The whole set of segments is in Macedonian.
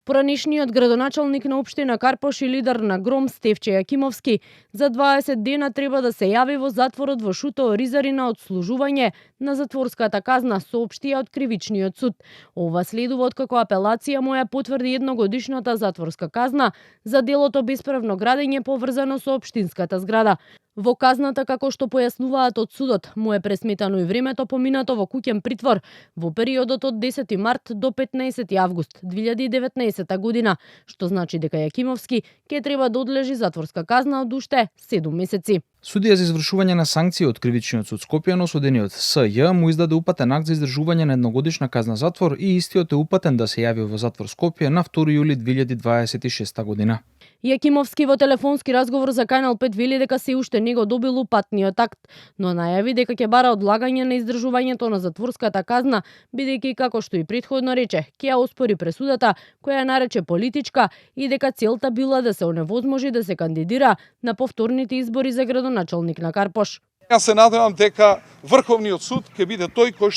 Поранешниот градоначалник на општина Карпош и лидер на Гром Стефче Јакимовски за 20 дена треба да се јави во затворот во Шутово Ризари на одслужување на затворската казна, соопштија од Кривичниот суд. Ова следува откако апелација му ја потврди едногодишната затворска казна за делото бесправно градење поврзано со општинската зграда. Во казната, како што појаснуваат од судот, му е пресметано и времето поминато во куќен притвор во периодот од 10 март до 15 август 2019 година, што значи дека Јакимовски ќе треба да одлежи затворска казна од уште 7 месеци. Судија за извршување на санкции од Кривичниот суд Скопје на осудениот С.Ј. му издаде упатен акт за издржување на едногодишна казна затвор и истиот е упатен да се јави во затвор Скопје на 2 јули 2026 година. Јакимовски во телефонски разговор за Канал 5 вели дека се уште не го добил упатниот акт, но најави дека ќе бара одлагање на издржувањето на затворската казна, бидејќи како што и претходно рече, ќе ја оспори пресудата која ја нарече политичка и дека целта била да се оневозможи да се кандидира на повторните избори за градоначалник на Карпош. Јас се надевам дека Врховниот суд ќе биде тој кој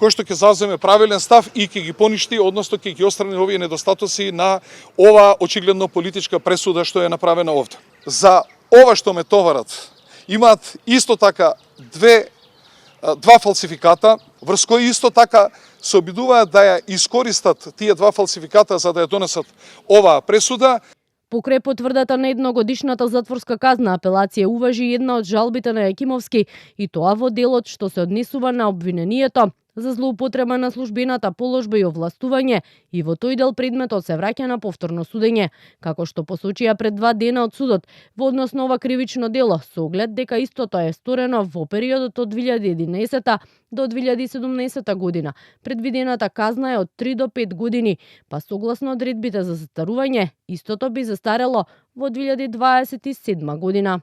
што ќе заземе правилен став и ќе ги поништи, односно ќе ги отстрани овие недостатоци на ова очигледно политичка пресуда што е направена овде. За ова што ме товарат имаат исто така два фалсификата, врз кои исто така се обидуваат да ја искористат тие два фалсификата за да ја донесат оваа пресуда. Покрај потврдата на едногодишната затворска казна, апелација уважи една од жалбите на Јакимовски и тоа во делот што се однесува на обвинението за злоупотреба на службената положба и овластување и во тој дел предметот се враќа на повторно судење, како што посочија пред 2 дена од судот во однос на ова кривично дело, со оглед дека истото е сторено во периодот од 2011 до 2017 година. Предвидената казна е од 3 до 5 години, па согласно одредбите за застарување, истото би застарело во 2027 година.